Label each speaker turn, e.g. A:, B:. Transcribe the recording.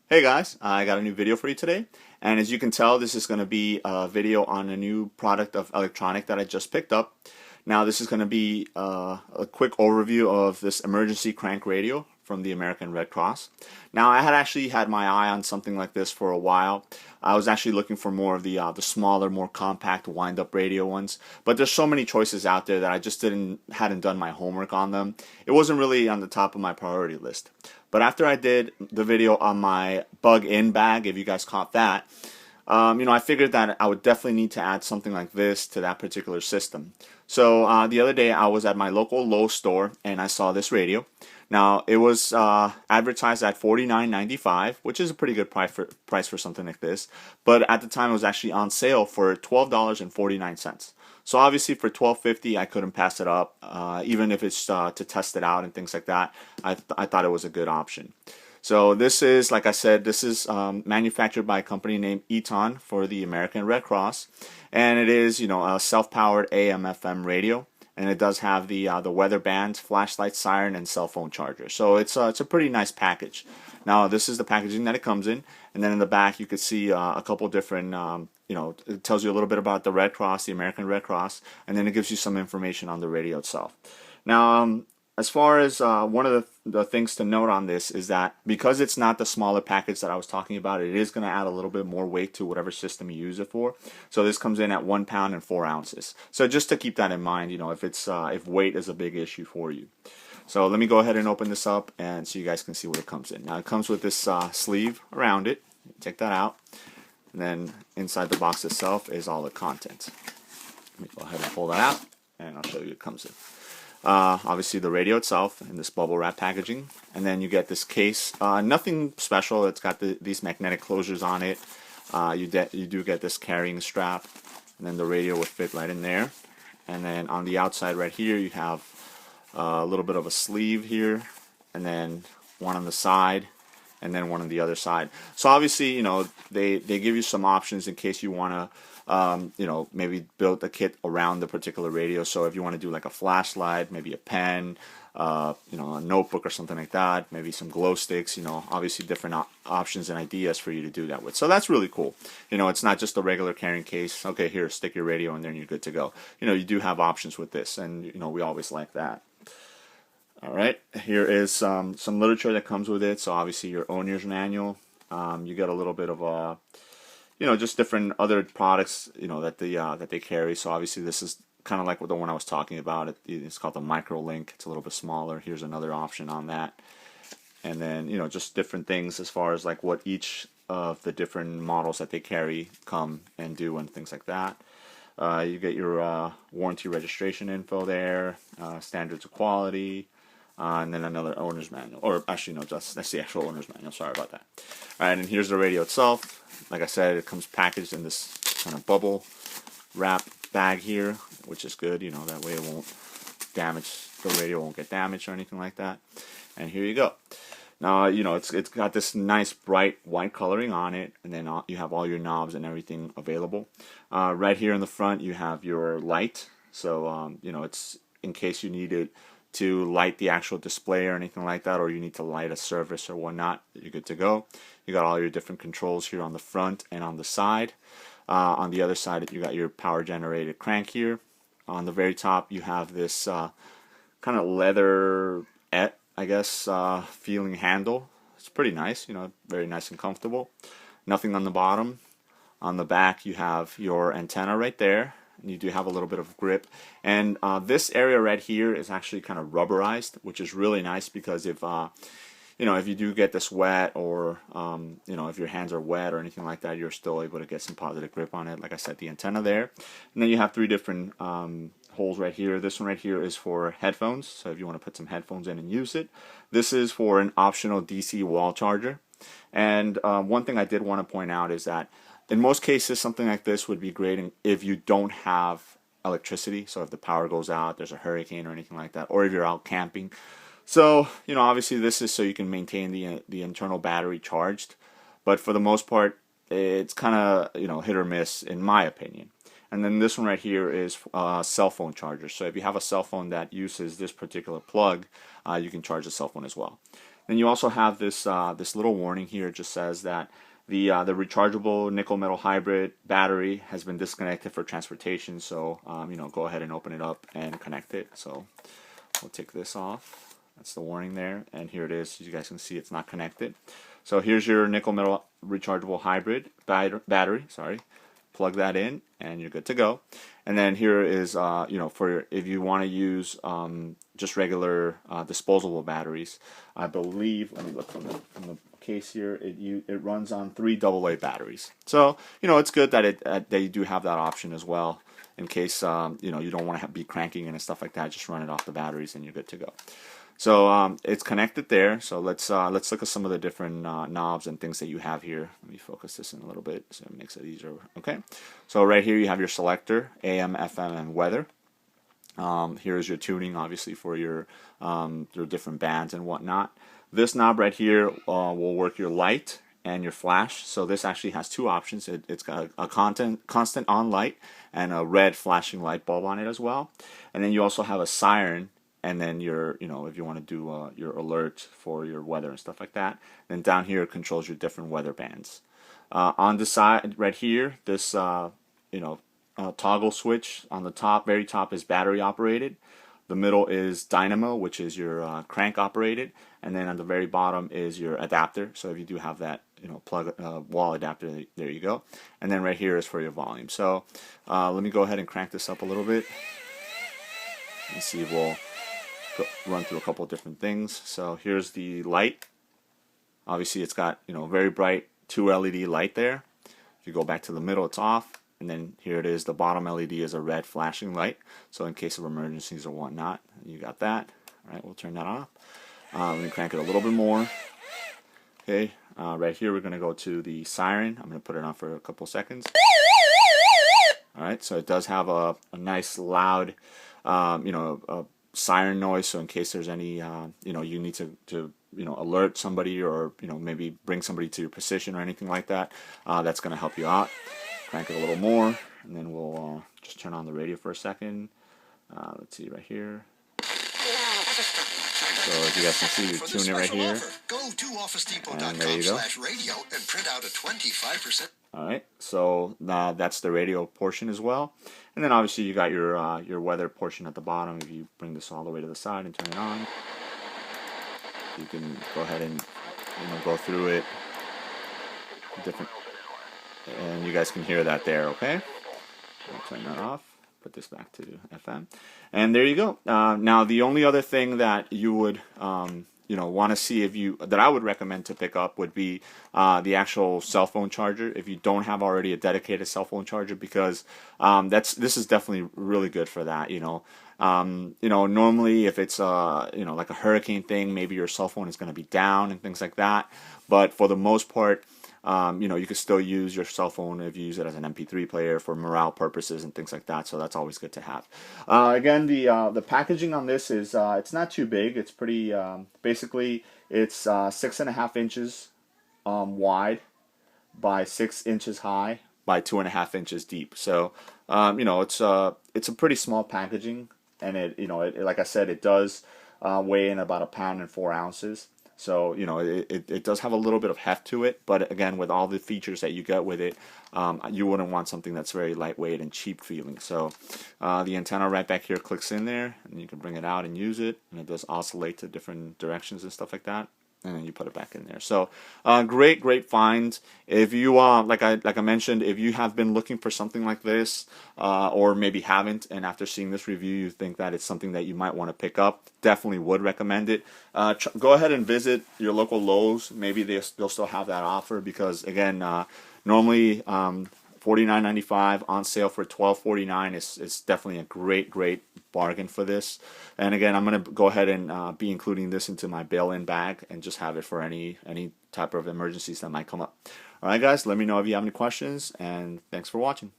A: Hey guys, I got a new video for you today, and as you can tell, this is going to be a video on a new product of electronic that I just picked up. Now this is going to be a quick overview of this emergency crank radio from the American Red Cross. Now I had actually had my eye on something like this for a while. I was actually looking for more of the smaller, more compact wind-up radio ones, but there's so many choices out there that I just hadn't done my homework on them. It wasn't really on the top of my priority list. But after I did the video on my bug-in bag, if you guys caught that, I figured that I would definitely need to add something like this to that particular system. So the other day I was at my local Lowe's store and I saw this radio. Now it was advertised at $49.95, which is a pretty good price for something like this. But at the time it was actually on sale for $12.49. So obviously for $12.50 I couldn't pass it up, even if it's to test it out and things like that. I thought it was a good option. So this is, like I said, this is manufactured by a company named Eton for the American Red Cross, and it is, a self-powered AM/FM radio, and it does have the weather band, flashlight, siren, and cell phone charger. So it's a pretty nice package. Now this is the packaging that it comes in, and then in the back you could see a couple different, it tells you a little bit about the Red Cross, the American Red Cross, and then it gives you some information on the radio itself. Now, as far as one of the things to note on this is that because it's not the smaller package that I was talking about, it is going to add a little bit more weight to whatever system you use it for. So this comes in at 1 pound and 4 ounces. So just to keep that in mind, if weight is a big issue for you. So let me go ahead and open this up and so you guys can see what it comes in. Now it comes with this sleeve around it. Take that out. And then inside the box itself is all the contents. Let me go ahead and pull that out and I'll show you what it comes in. Obviously the radio itself in this bubble wrap packaging, and then you get this case. Nothing special. It's got these magnetic closures on it. You do get this carrying strap, and then the radio would fit right in there. And then on the outside right here you have a little bit of a sleeve here, and then one on the side, and then one on the other side. So obviously, they give you some options in case you want to maybe build a kit around the particular radio. So if you want to do like a flashlight, maybe a pen, a notebook or something like that, maybe some glow sticks, obviously different options and ideas for you to do that with. So that's really cool. It's not just a regular carrying case. Okay, here, stick your radio in there and you're good to go. You do have options with this, and we always like that. All right, here is some literature that comes with it. So obviously your owner's manual. You get a little bit of a just different other products, that they carry. So obviously this is kind of like the one I was talking about. It's called the Micro Link. It's a little bit smaller. Here's another option on that. And then, just different things as far as like what each of the different models that they carry come and do and things like that. You get your warranty registration info there, standards of quality, and then another owner's manual, or actually no, that's the actual owner's manual. Sorry about that. All right, and here's the radio itself. Like I said, it comes packaged in this kind of bubble wrap bag here, which is good. That way it won't damage, the radio won't get damaged or anything like that. And here you go. Now, it's got this nice bright white coloring on it, and then you have all your knobs and everything available. Right here in the front, you have your light. So, it's in case you need it to light the actual display or anything like that, or you need to light a service or whatnot, you're good to go. You got all your different controls here on the front and on the side. On the other side, you got your power generated crank here. On the very top, you have this kind of leather, feeling handle. It's pretty nice, very nice and comfortable. Nothing on the bottom. On the back, you have your antenna right there. And you do have a little bit of grip, and this area right here is actually kind of rubberized, which is really nice because if if you do get this wet, or if your hands are wet or anything like that, you're still able to get some positive grip on it. Like I said, the antenna there, and then you have 3 different holes right here. This one right here is for headphones, so if you want to put some headphones in and use it. This is for an optional DC wall charger. And one thing I did want to point out is that in most cases, something like this would be great if you don't have electricity. So if the power goes out, there's a hurricane or anything like that, or if you're out camping. So, obviously this is so you can maintain the internal battery charged. But for the most part, it's kind of, hit or miss in my opinion. And then this one right here is a cell phone charger. So if you have a cell phone that uses this particular plug, you can charge the cell phone as well. Then you also have this this little warning here. It just says that the rechargeable nickel metal hybrid battery has been disconnected for transportation. So you know, go ahead and open it up and connect it. So we'll take this off. That's the warning there, and here it is. As you guys can see, it's not connected. So here's your nickel metal rechargeable hybrid battery. Sorry, plug that in, and you're good to go. And then here is you know, for if you want to use just regular disposable batteries. I believe. Let me look from the case here. It runs on 3 AA batteries. So you know, it's good that that you do have that option as well, in case you know, you don't want to be cranking and stuff like that. Just run it off the batteries, and you're good to go. So it's connected there. So let's look at some of the different knobs and things that you have here. Let me focus this in a little bit so it makes it easier. Okay. So right here you have your selector, AM, FM, and weather. Here's your tuning, obviously, for your different bands and whatnot. This knob right here will work your light and your flash. So this actually has 2 options. It's got a constant on light and a red flashing light bulb on it as well. And then you also have a siren. And then your, you know, if you want to do your alert for your weather and stuff like that. Then down here it controls your different weather bands. On the side right here, this you know, toggle switch on the top, very top, is battery operated. The middle is dynamo, which is your crank operated, and then on the very bottom is your adapter. So if you do have that, you know, plug wall adapter, there you go. And then right here is for your volume. So let me go ahead and crank this up a little bit. Let's see if we'll run through a couple of different things. So here's the light. Obviously it's got, you know, very bright 2 LED light there. If you go back to the middle, it's off, and then here it is. The bottom LED is a red flashing light, so in case of emergencies or whatnot, you got that. All right, we'll turn that off. Let me crank it a little bit more. Okay, right here we're going to go to the siren. I'm going to put it on for a couple seconds. All right, so it does have a nice loud, you know, siren noise. So in case there's any, you know, you need to you know, alert somebody, or you know, maybe bring somebody to your position or anything like that, that's going to help you out. Crank it a little more, and then we'll just turn on the radio for a second. Let's see right here. So as you guys can see, you tune it right here. And there you go. Alright, so that's the radio portion as well. And then obviously you got your weather portion at the bottom. If you bring this all the way to the side and turn it on, you can go ahead and, you know, go through it. Different, and you guys can hear that there, okay? I'll turn that off. Put this back to FM, and there you go. Now the only other thing that you would you know, want to see, that I would recommend to pick up, would be the actual cell phone charger, if you don't have already a dedicated cell phone charger, because this is definitely really good for that. You know, normally if it's you know, like a hurricane thing, maybe your cell phone is going to be down and things like that, but for the most part, you know, you can still use your cell phone if you use it as an MP3 player for morale purposes and things like that. So that's always good to have. Again, the packaging on this is it's not too big. It's pretty basically it's 6.5 inches wide by 6 inches high by 2.5 inches deep. So you know, it's a pretty small packaging, and you know, like I said, it does weigh in about 1.4 pounds. So, you know, it does have a little bit of heft to it, but again, with all the features that you get with it, you wouldn't want something that's very lightweight and cheap feeling. So the antenna right back here clicks in there, and you can bring it out and use it, and it does oscillate to different directions and stuff like that. And then you put it back in there. So great find. If you like I mentioned, if you have been looking for something like this, or maybe haven't, and after seeing this review you think that it's something that you might want to pick up, definitely would recommend it. Go ahead and visit your local Lowe's. Maybe they'll still have that offer, because again, normally $49.95 on sale for $12.49 is definitely a great bargain for this. And again, I'm going to go ahead and be including this into my bail-in bag and just have it for any type of emergencies that might come up. Alright guys, let me know if you have any questions, and thanks for watching.